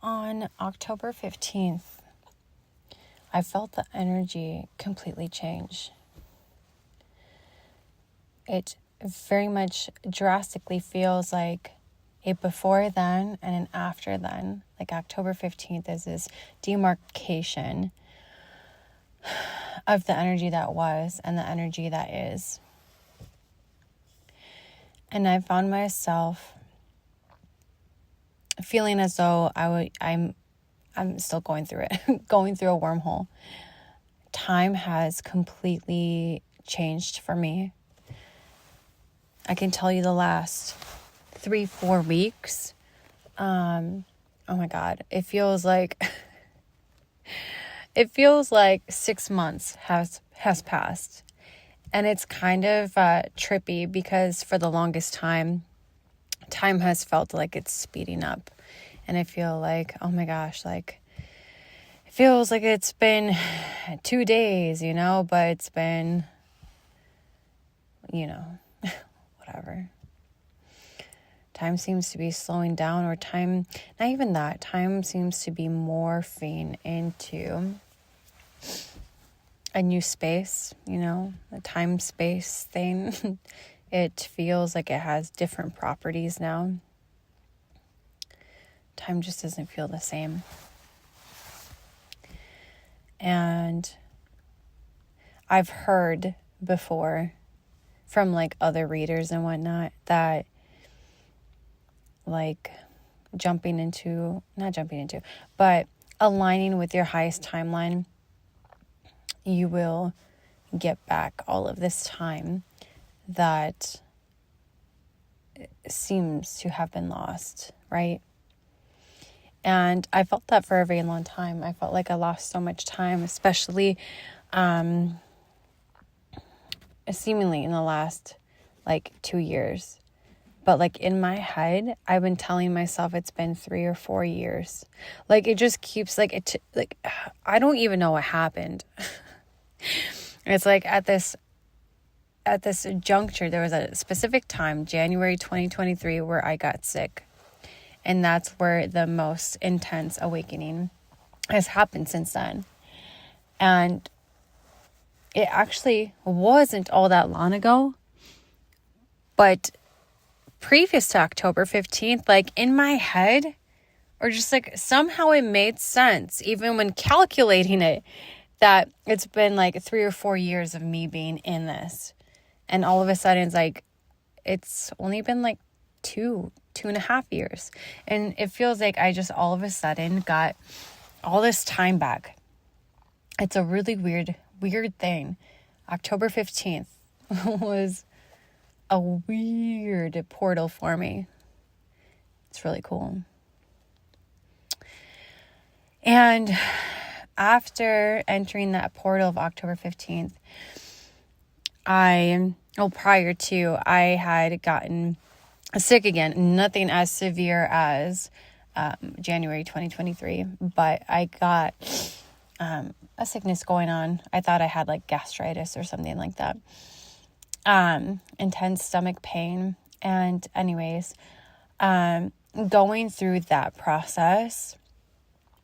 On October 15th, I felt the energy completely change. It very much drastically feels like a before then and an after then. Like October 15th is this demarcation of the energy that was and the energy that is. And I found myself feeling as though I'm still going through it, going through a wormhole. Time has completely changed for me. I can tell you the last 3-4 weeks. Oh my God, it feels like 6 months has passed. And it's kind of trippy because for the longest time has felt like it's speeding up. And I feel like, oh my gosh, like it feels like it's been 2 days, but it's been, whatever. Time seems to be slowing down, or time, not even that, time seems to be morphing into a new space, a time-space thing. It feels like it has different properties now. Time just doesn't feel the same. And I've heard before from like other readers and whatnot that like but aligning with your highest timeline, you will get back all of this time that seems to have been lost, right? And I felt that for a very long time. I felt like I lost so much time, especially seemingly in the last 2 years. But in my head, I've been telling myself it's been 3 or 4 years. It just keeps I don't even know what happened. It's at this juncture, there was a specific time, January 2023, where I got sick. And that's where the most intense awakening has happened since then. And it actually wasn't all that long ago. But previous to October 15th, in my head, or just somehow it made sense, even when calculating it, that it's been 3 or 4 years of me being in this. And all of a sudden it's only been 2.5 years. And it feels like I just all of a sudden got all this time back. It's a really weird thing. October 15th was a weird portal for me. It's really cool. And after entering that portal of October 15th, prior to, I had gotten sick again. Nothing as severe as January 2023, but I got a sickness going on. I thought I had gastritis or something like that. Intense stomach pain. And anyways, going through that process,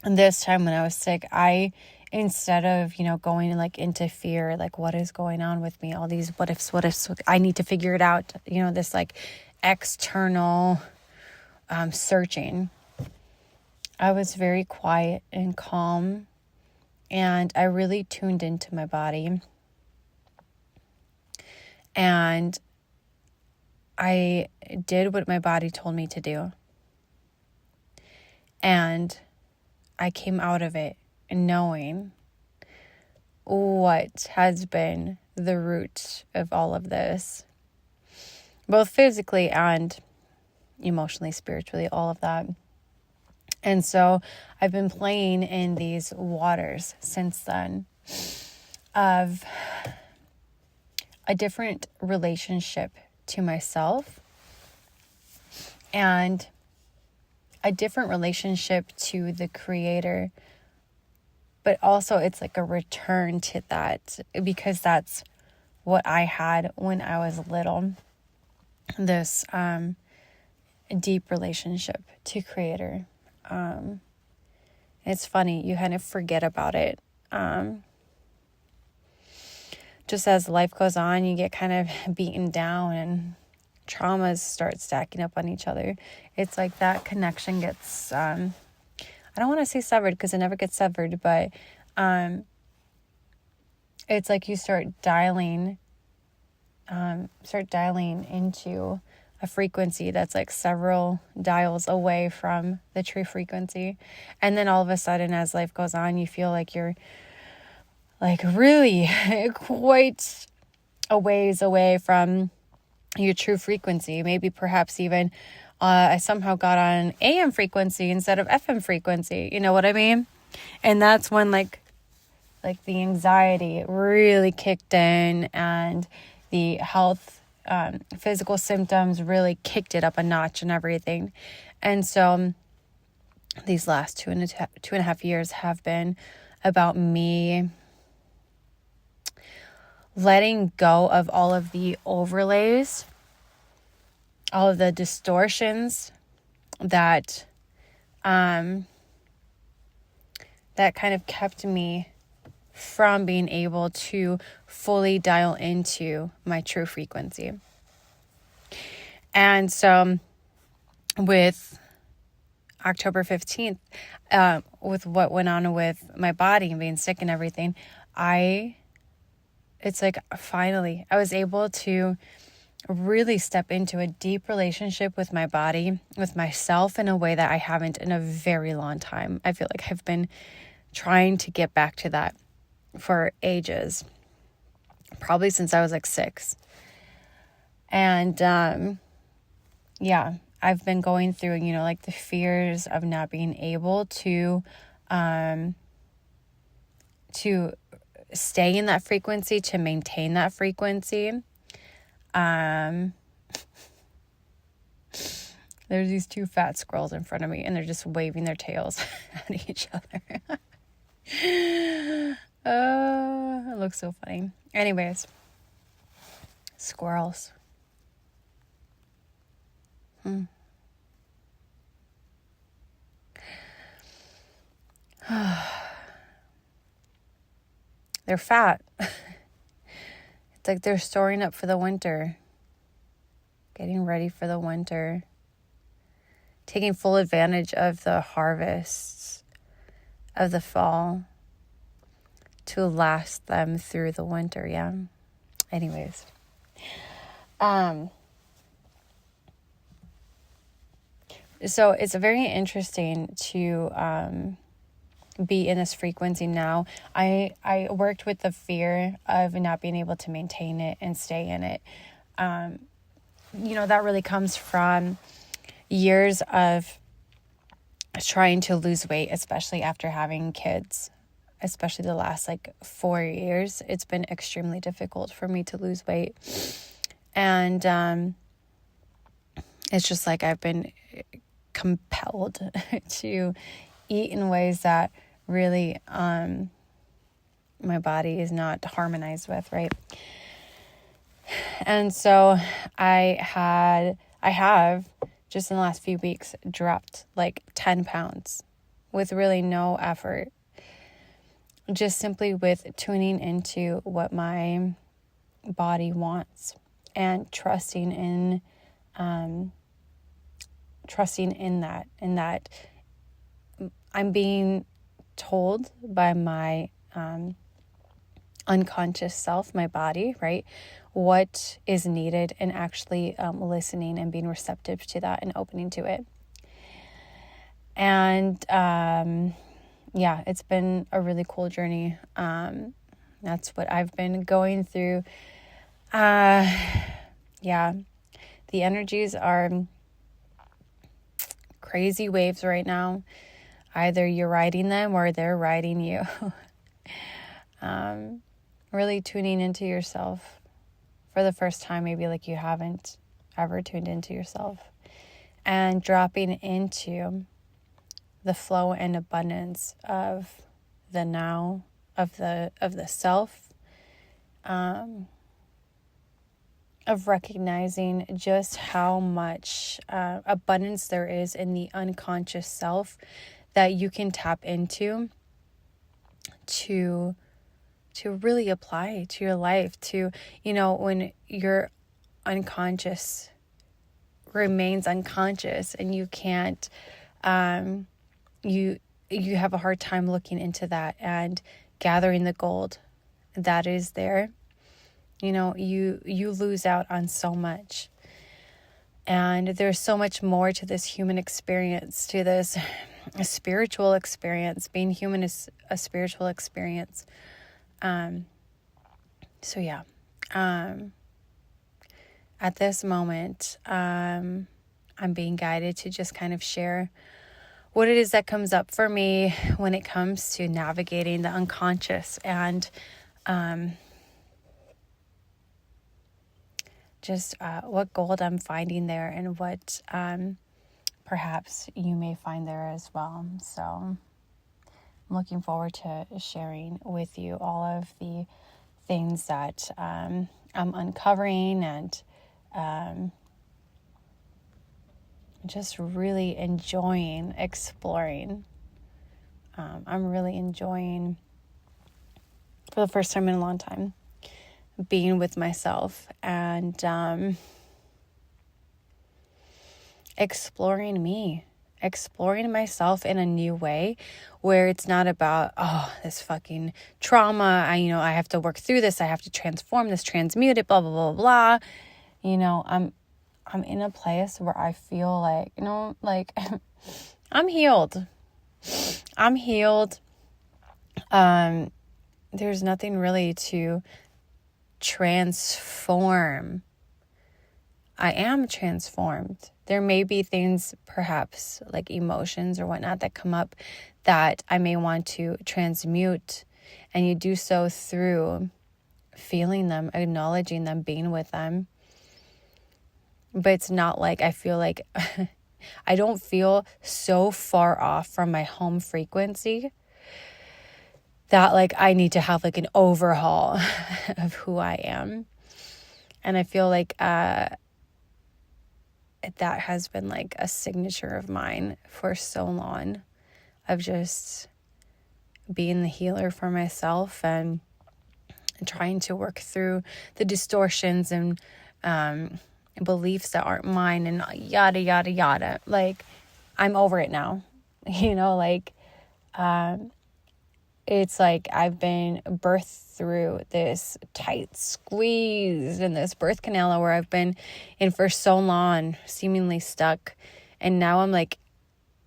and this time when I was sick, I, instead of, going into fear, what is going on with me, all these what ifs, I need to figure it out, this external searching, I was very quiet and calm, and I really tuned into my body. And I did what my body told me to do. And I came out of it knowing what has been the root of all of this, both physically and emotionally, spiritually, all of that. And so I've been playing in these waters since then of a different relationship to myself and a different relationship to the Creator. But also it's a return to that, because that's what I had when I was little. This deep relationship to Creator. It's funny, you kind of forget about it. Just as life goes on, you get kind of beaten down and traumas start stacking up on each other. It's like that connection gets, I don't want to say severed because it never gets severed, but it's like you start dialing into a frequency that's like several dials away from the true frequency. And then all of a sudden, as life goes on, you feel like you're like really quite a ways away from your true frequency. Maybe perhaps even I somehow got on AM frequency instead of FM frequency. You know what I mean? And that's when like the anxiety really kicked in, and the health, physical symptoms really kicked it up a notch and everything. And so these last 2.5 years have been about me letting go of all of the overlays, all of the distortions that kind of kept me from being able to fully dial into my true frequency. And so with October 15th, with what went on with my body and being sick and everything, it's like finally I was able to really step into a deep relationship with my body, with myself, in a way that I haven't in a very long time. I feel like I've been trying to get back to that for ages, probably since I was like 6. And I've been going through, like the fears of not being able to stay in that frequency, to maintain that frequency. There's these 2 fat squirrels in front of me, and they're just waving their tails at each other. It looks so funny. Anyways, squirrels. They're fat. It's like they're storing up for the winter, getting ready for the winter, taking full advantage of the harvests of the fall to last them through the winter. Yeah. Anyways, so it's very interesting to be in this frequency now. I worked with the fear of not being able to maintain it and stay in it. That really comes from years of trying to lose weight, especially after having kids, especially the last 4 years. It's been extremely difficult for me to lose weight. And it's just like I've been compelled to eat in ways that really my body is not harmonized with, right? And so I have just in the last few weeks dropped 10 pounds with really no effort, just simply with tuning into what my body wants and trusting in that I'm being told by my unconscious self, my body, right, what is needed, and actually listening and being receptive to that and opening to it. And it's been a really cool journey. That's what I've been going through. The energies are crazy waves right now. Either you're riding them or they're riding you. Really tuning into yourself for the first time, maybe you haven't ever tuned into yourself, and dropping into the flow and abundance of the now, of the self, of recognizing just how much abundance there is in the unconscious self that you can tap into to really apply to your life, to, when your unconscious remains unconscious and you can't, you have a hard time looking into that and gathering the gold that is there. You lose out on so much. And there's so much more to this human experience, to this spiritual experience. Being human is a spiritual experience. So yeah, at this moment, I'm being guided to just kind of share what it is that comes up for me when it comes to navigating the unconscious, and just what gold I'm finding there, and what perhaps you may find there as well. So I'm looking forward to sharing with you all of the things that I'm uncovering, and just really enjoying exploring. I'm really enjoying, for the first time in a long time, being with myself and exploring myself in a new way, where it's not about, this fucking trauma. I have to work through this. I have to transform this, transmute it, blah, blah, blah, blah. I'm in a place where I feel like, I'm healed. There's nothing really to transform. I am transformed. There may be things, perhaps like emotions or whatnot, that come up that I may want to transmute, and you do so through feeling them, acknowledging them, being with them. But it's not like I feel like I don't feel so far off from my home frequency that like I need to have like an overhaul of who I am. And I feel like that has been like a signature of mine for so long, of just being the healer for myself and trying to work through the distortions and beliefs that aren't mine, and yada, yada, yada. Like, I'm over it now, it's like I've been birthed through this tight squeeze in this birth canal where I've been in for so long, seemingly stuck. And now I'm like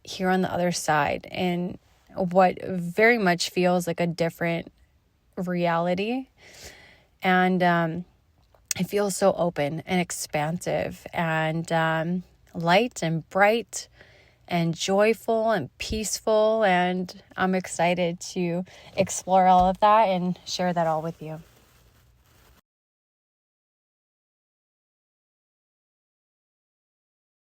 here on the other side, in what very much feels like a different reality. And I feel so open and expansive and light and bright and joyful and peaceful. And I'm excited to explore all of that and share that all with you.